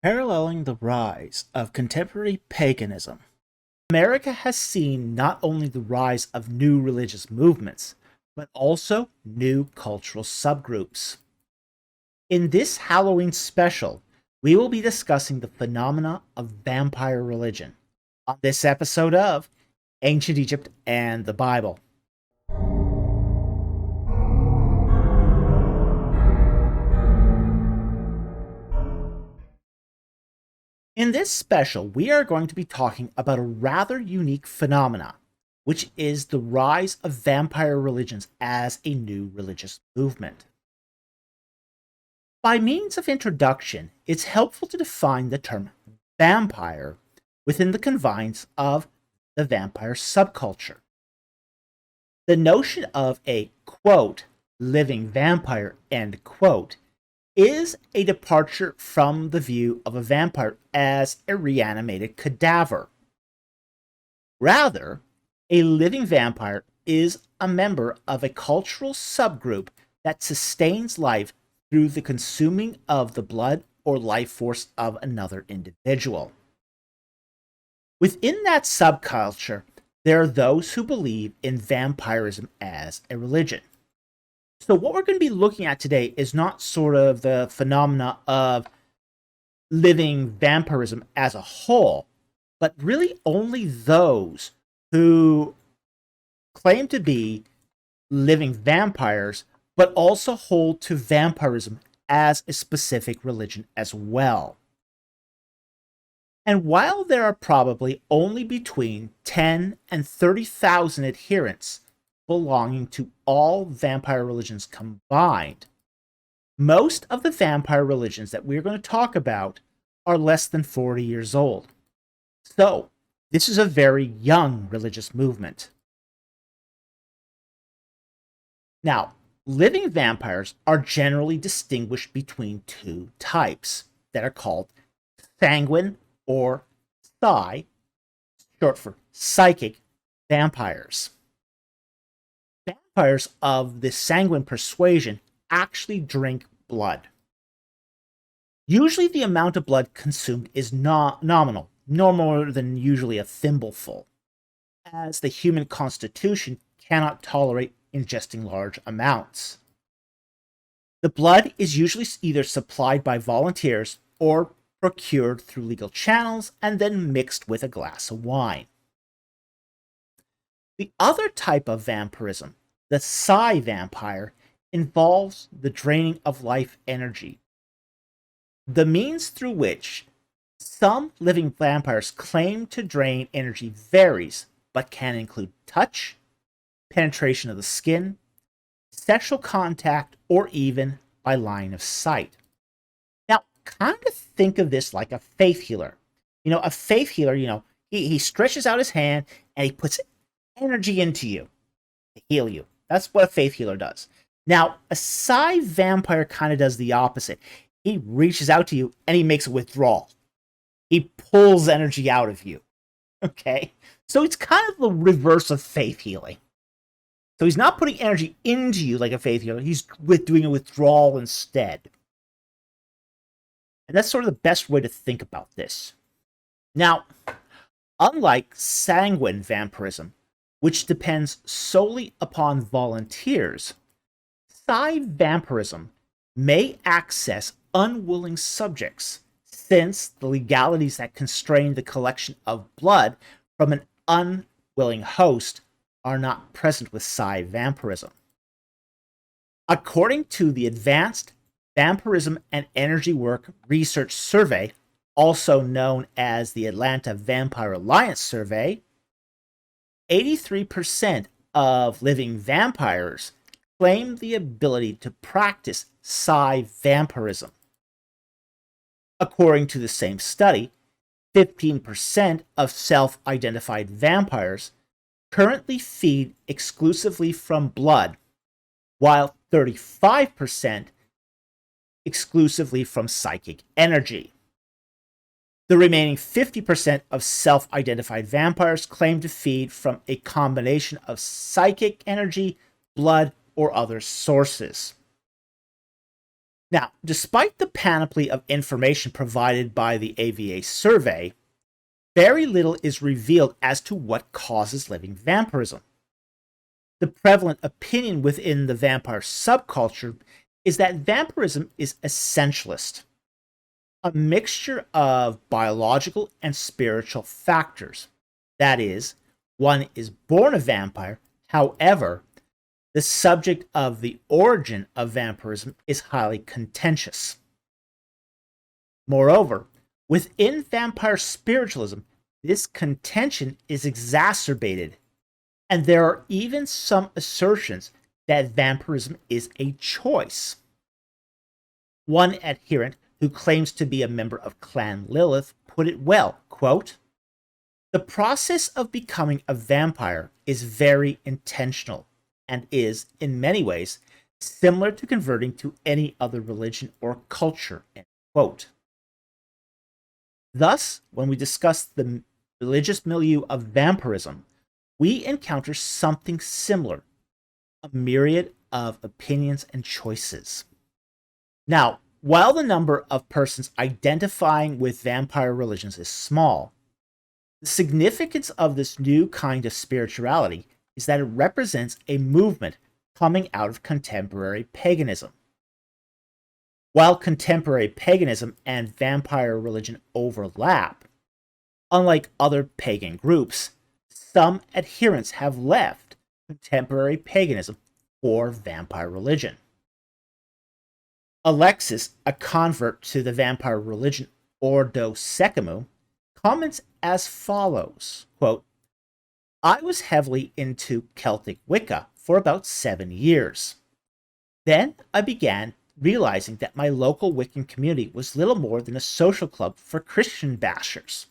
Paralleling the rise of contemporary paganism, America has seen not only the rise of new religious movements, but also new cultural subgroups. In this Halloween special, we will be discussing the phenomena of vampire religion on this episode of Ancient Egypt and the Bible. In this special, we are going to be talking about a rather unique phenomena, which is the rise of vampire religions as a new religious movement. By means of introduction, it's helpful to define the term vampire within the confines of the vampire subculture. The notion of a, quote, living vampire, end quote, is a departure from the view of a vampire as a reanimated cadaver. Rather, a living vampire is a member of a cultural subgroup that sustains life through the consuming of the blood or life force of another individual. Within that subculture, there are those who believe in vampirism as a religion. So what we're going to be looking at today is not sort of the phenomena of living vampirism as a whole, but really only those who claim to be living vampires, but also hold to vampirism as a specific religion as well. And while there are probably only between 10 and 30,000 adherents belonging to all vampire religions combined, most of the vampire religions that we're going to talk about are less than 40 years old. So, this is a very young religious movement. Now, living vampires are generally distinguished between two types that are called sanguine or psy, short for psychic, vampires. Vampires of the sanguine persuasion actually drink blood. Usually the amount of blood consumed is nominal, no more than usually a thimbleful, as the human constitution cannot tolerate ingesting large amounts. The blood is usually either supplied by volunteers or procured through legal channels and then mixed with a glass of wine. The other type of vampirism, the psy vampire, involves the draining of life energy. The means through which some living vampires claim to drain energy varies, but can include touch, penetration of the skin, sexual contact, or even by line of sight. Now, kind of think of this like a faith healer. A faith healer, he stretches out his hand and he puts energy into you to heal you. That's what a faith healer does. Now, a psy vampire kind of does the opposite. He reaches out to you and he makes a withdrawal. He pulls energy out of you. Okay? So it's kind of the reverse of faith healing. So he's not putting energy into you like a faith healer. He's doing a withdrawal instead. And that's sort of the best way to think about this. Now, unlike sanguine vampirism, which depends solely upon volunteers, psy vampirism may access unwilling subjects, since the legalities that constrain the collection of blood from an unwilling host are not present with psy vampirism. According to the Advanced Vampirism and Energy Work Research Survey, also known as the Atlanta Vampire Alliance Survey, 83% of living vampires claim the ability to practice psy vampirism. According to the same study, 15% of self-identified vampires currently feed exclusively from blood, while 35% exclusively from psychic energy. The remaining 50% of self-identified vampires claim to feed from a combination of psychic energy, blood, or other sources. Now, despite the panoply of information provided by the AVA survey, very little is revealed as to what causes living vampirism. The prevalent opinion within the vampire subculture is that vampirism is essentialist, a mixture of biological and spiritual factors. That is, one is born a vampire, however, the subject of the origin of vampirism is highly contentious. Moreover, within vampire spiritualism, this contention is exacerbated, and there are even some assertions that vampirism is a choice. One adherent who claims to be a member of Clan Lilith put it well, quote, "The process of becoming a vampire is very intentional and is, in many ways, similar to converting to any other religion or culture," end quote. Thus, when we discuss the religious milieu of vampirism, we encounter something similar, a myriad of opinions and choices. Now, while the number of persons identifying with vampire religions is small, the significance of this new kind of spirituality is that it represents a movement coming out of contemporary paganism. While contemporary paganism and vampire religion overlap, unlike other pagan groups, some adherents have left contemporary paganism for vampire religion. Alexis, a convert to the vampire religion Ordo Secumum, comments as follows, quote, "I was heavily into Celtic Wicca for about 7 years. Then I began realizing that my local Wiccan community was little more than a social club for Christian bashers,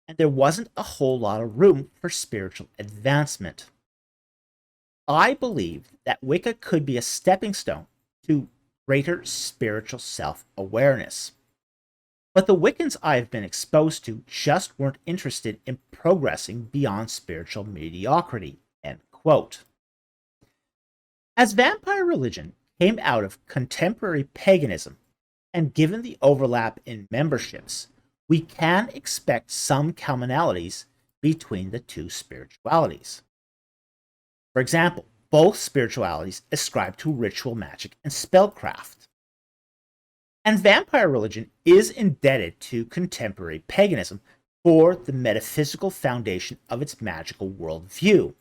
and there wasn't a whole lot of room for spiritual advancement. I believed that Wicca could be a stepping stone to greater spiritual self-awareness. But the Wiccans I've been exposed to just weren't interested in progressing beyond spiritual mediocrity," end quote. As vampire religion came out of contemporary paganism, and given the overlap in memberships, we can expect some commonalities between the two spiritualities. For example, both spiritualities ascribe to ritual magic and spellcraft. And vampire religion is indebted to contemporary paganism for the metaphysical foundation of its magical worldview,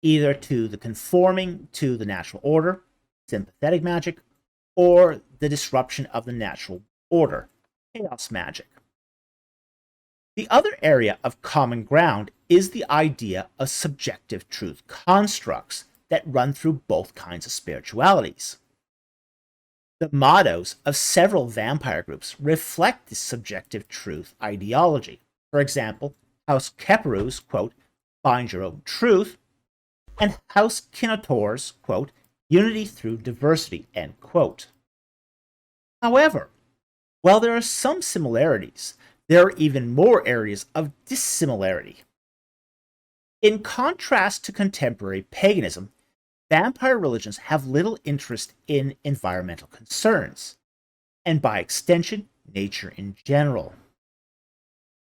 either to the conforming to the natural order, sympathetic magic, or the disruption of the natural order, chaos magic. The other area of common ground is the idea of subjective truth constructs that run through both kinds of spiritualities. The mottos of several vampire groups reflect this subjective truth ideology. For example, House Keperu's, quote, "Find your own truth," and House Kinotaur's, quote, "Unity through diversity," end quote. However, while there are some similarities, there are even more areas of dissimilarity. In contrast to contemporary paganism, vampire religions have little interest in environmental concerns, and by extension, nature in general.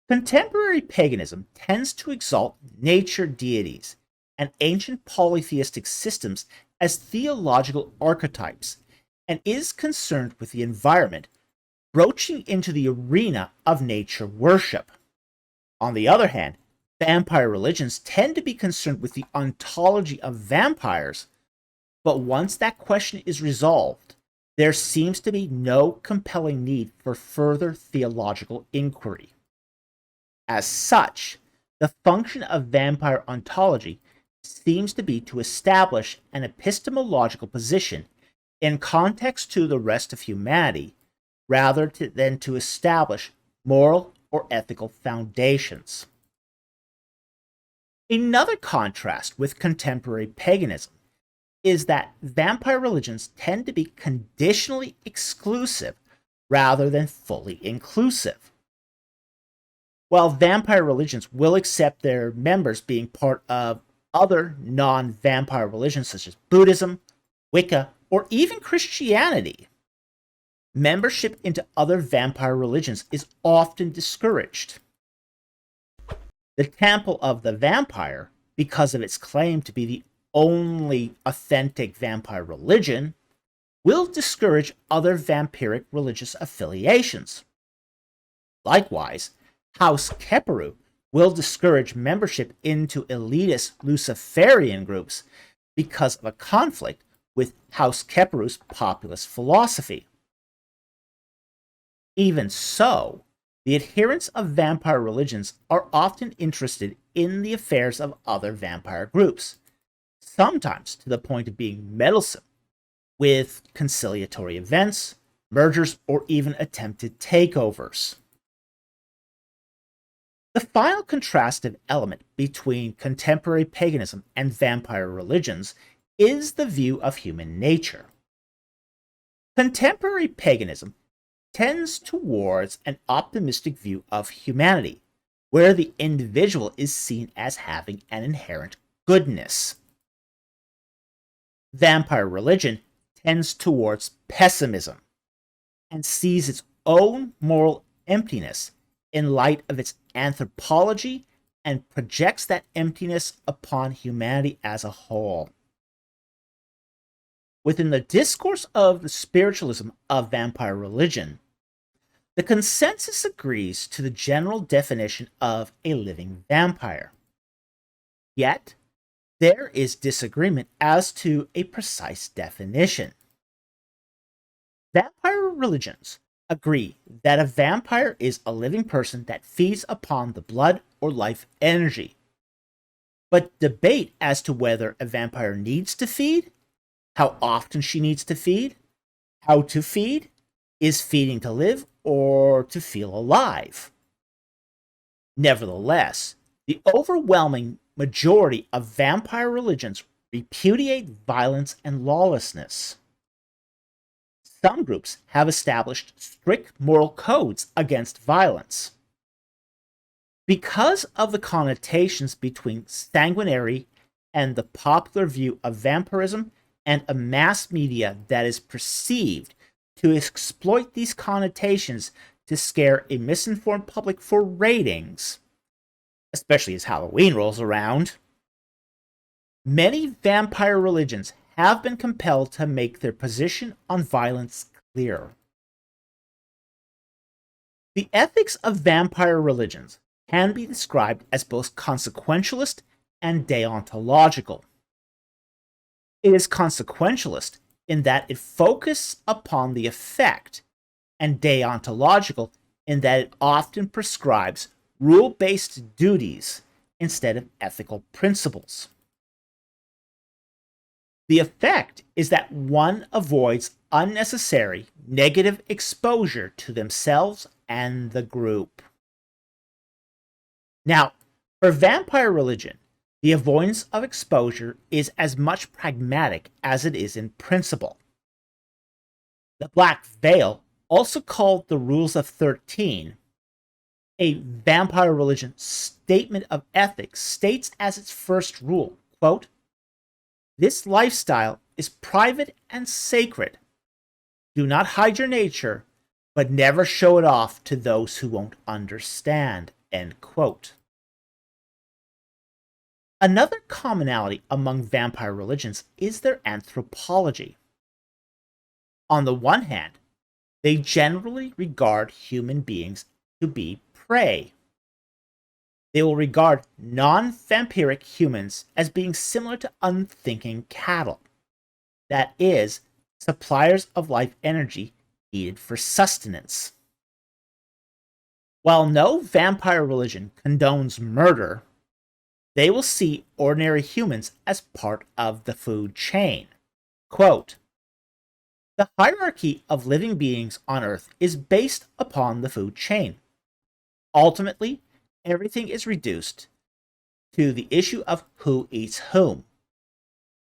Contemporary paganism tends to exalt nature deities and ancient polytheistic systems as theological archetypes, and is concerned with the environment, broaching into the arena of nature worship. On the other hand, vampire religions tend to be concerned with the ontology of vampires, but once that question is resolved, there seems to be no compelling need for further theological inquiry. As such, the function of vampire ontology seems to be to establish an epistemological position in context to the rest of humanity, rather than to establish moral or ethical foundations. Another contrast with contemporary paganism is that vampire religions tend to be conditionally exclusive rather than fully inclusive. While vampire religions will accept their members being part of other non-vampire religions such as Buddhism, Wicca, or even Christianity, membership into other vampire religions is often discouraged. The Temple of the Vampire, because of its claim to be the only authentic vampire religion, will discourage other vampiric religious affiliations. Likewise, House Keperu will discourage membership into elitist Luciferian groups because of a conflict with House Keperu's populist philosophy. Even so, the adherents of vampire religions are often interested in the affairs of other vampire groups, sometimes to the point of being meddlesome with conciliatory events, mergers, or even attempted takeovers. The final contrastive element between contemporary paganism and vampire religions is the view of human nature. Contemporary paganism tends towards an optimistic view of humanity, where the individual is seen as having an inherent goodness. Vampire religion tends towards pessimism and sees its own moral emptiness in light of its anthropology and projects that emptiness upon humanity as a whole. Within the discourse of the spiritualism of vampire religion, the consensus agrees to the general definition of a living vampire. Yet, there is disagreement as to a precise definition. Vampire religions agree that a vampire is a living person that feeds upon the blood or life energy, but debate as to whether a vampire needs to feed, how often she needs to feed, how to feed, is feeding to live or to feel alive. Nevertheless, the overwhelming majority of vampire religions repudiate violence and lawlessness. Some groups have established strict moral codes against violence. Because of the connotations between sanguinary and the popular view of vampirism and a mass media that is perceived to exploit these connotations to scare a misinformed public for ratings, especially as Halloween rolls around, many vampire religions have been compelled to make their position on violence clear. The ethics of vampire religions can be described as both consequentialist and deontological. It is consequentialist in that it focuses upon the effect, and deontological in that it often prescribes rule-based duties instead of ethical principles. The effect is that one avoids unnecessary negative exposure to themselves and the group. Now, for vampire religion, the avoidance of exposure is as much pragmatic as it is in principle. The Black Veil, also called the Rules of 13, a vampire religion statement of ethics, states as its first rule, quote, "This lifestyle is private and sacred. Do not hide your nature, but never show it off to those who won't understand," end quote. Another commonality among vampire religions is their anthropology. On the one hand, they generally regard human beings to be prey. They will regard non-vampiric humans as being similar to unthinking cattle. That is, suppliers of life energy needed for sustenance. While no vampire religion condones murder, they will see ordinary humans as part of the food chain. Quote, "The hierarchy of living beings on Earth is based upon the food chain. Ultimately, everything is reduced to the issue of who eats whom.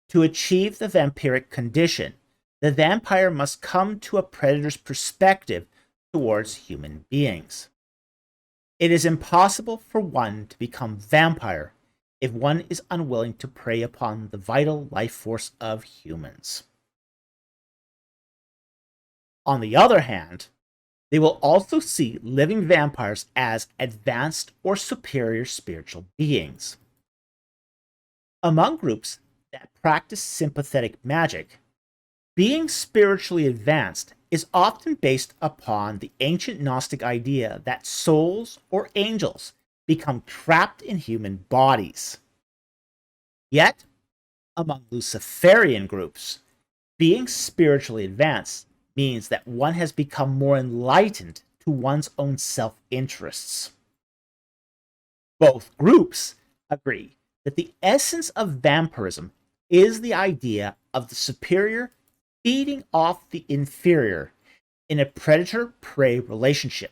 To achieve the vampiric condition, the vampire must come to a predator's perspective towards human beings. It is impossible for one to become vampire if one is unwilling to prey upon the vital life force of humans." On the other hand, they will also see living vampires as advanced or superior spiritual beings. Among groups that practice sympathetic magic, being spiritually advanced is often based upon the ancient Gnostic idea that souls or angels become trapped in human bodies. Yet, among Luciferian groups, being spiritually advanced means that one has become more enlightened to one's own self-interests. Both groups agree that the essence of vampirism is the idea of the superior feeding off the inferior in a predator-prey relationship,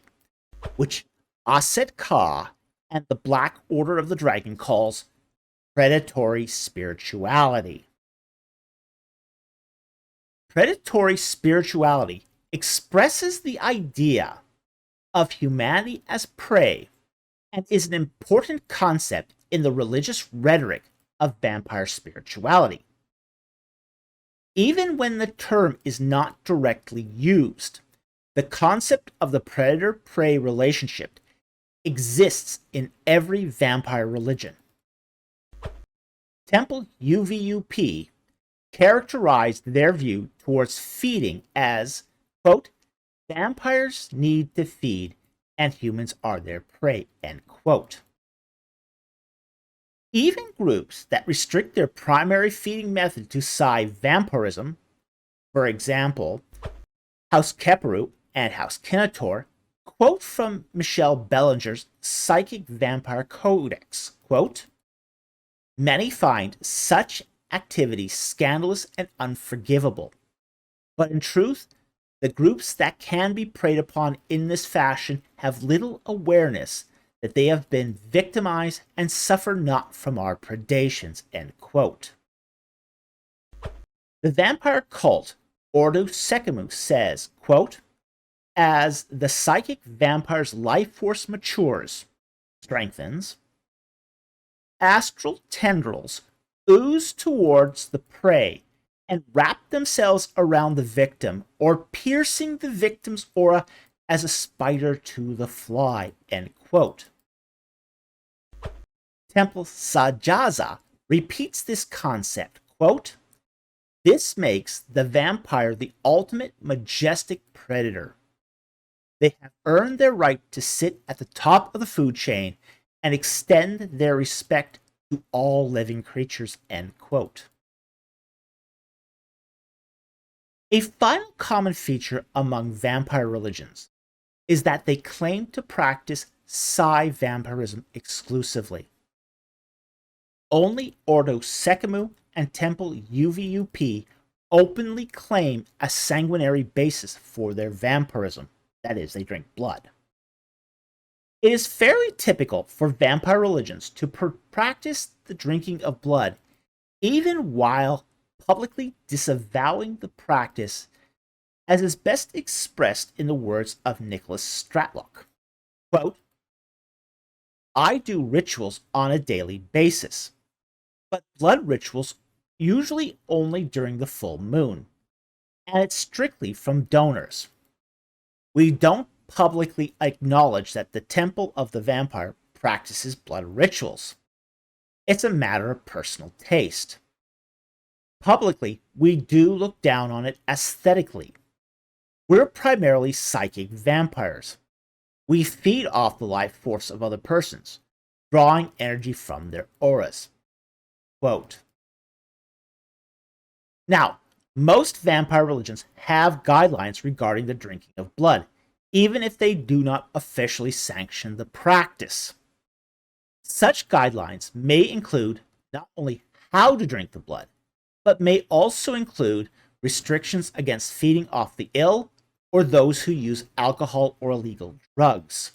which Aset Ka and the Black Order of the Dragon calls predatory spirituality. Predatory spirituality expresses the idea of humanity as prey and is an important concept in the religious rhetoric of vampire spirituality. Even when the term is not directly used, the concept of the predator-prey relationship exists in every vampire religion. Temple UVUP characterized their view towards feeding as, quote, vampires need to feed and humans are their prey, end quote. Even groups that restrict their primary feeding method to Psy vampirism, for example, House Keperu and House Kinator, quote from Michelle Bellinger's Psychic Vampire Codex, quote, many find such activities scandalous and unforgivable. But in truth, the groups that can be preyed upon in this fashion have little awareness that they have been victimized and suffer not from our predations, end quote. The vampire cult Ordo Secumum says, quote, as the psychic vampire's life force matures, strengthens, astral tendrils ooze towards the prey and wrap themselves around the victim, or piercing the victim's aura as a spider to the fly, end quote. Temple Sajaza repeats this concept, quote, this makes the vampire the ultimate majestic predator. They have earned their right to sit at the top of the food chain and extend their respect to all living creatures, end quote. A final common feature among vampire religions is that they claim to practice Psy vampirism exclusively. Only Ordo Secumum and Temple UVUP openly claim a sanguinary basis for their vampirism, that is, they drink blood. It is fairly typical for vampire religions to practice the drinking of blood, even while publicly disavowing the practice, as is best expressed in the words of Nicholas Stratlock. Quote, I do rituals on a daily basis, but blood rituals usually only during the full moon, and it's strictly from donors. We don't publicly acknowledge that the Temple of the Vampire practices blood rituals. It's a matter of personal taste. Publicly, we do look down on it aesthetically. We're primarily psychic vampires. We feed off the life force of other persons, drawing energy from their auras. Quote. Now, most vampire religions have guidelines regarding the drinking of blood, even if they do not officially sanction the practice. Such guidelines may include not only how to drink the blood, but may also include restrictions against feeding off the ill or those who use alcohol or illegal drugs.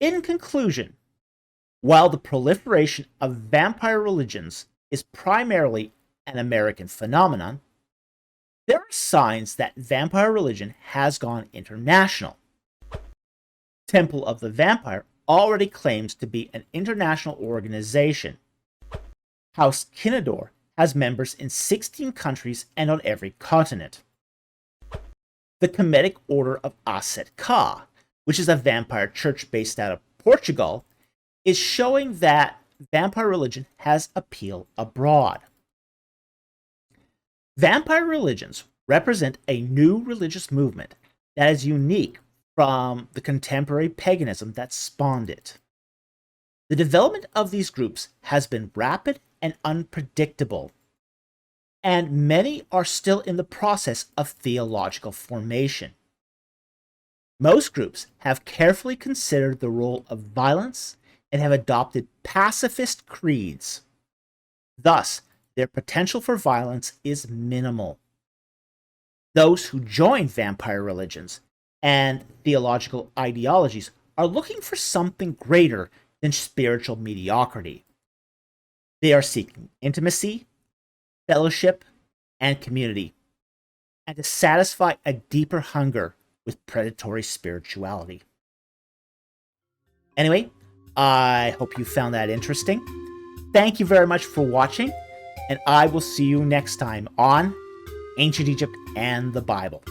In conclusion, while the proliferation of vampire religions is primarily an American phenomenon, there are signs that vampire religion has gone international. Temple of the Vampire already claims to be an international organization. House Kinador has members in 16 countries and on every continent. the Kemetic Order of Aset Ka, which is a vampire church based out of Portugal, is showing that vampire religion has appeal abroad. Vampire religions represent a new religious movement that is unique from the contemporary paganism that spawned it. The development of these groups has been rapid and unpredictable, and many are still in the process of theological formation. Most groups have carefully considered the role of violence and have adopted pacifist creeds. Thus, their potential for violence is minimal. Those who join vampire religions and theological ideologies are looking for something greater than spiritual mediocrity. They are seeking intimacy, fellowship, and community, and to satisfy a deeper hunger with predatory spirituality. Anyway, I hope you found that interesting. Thank you very much for watching, and I will see you next time on Ancient Egypt and the Bible.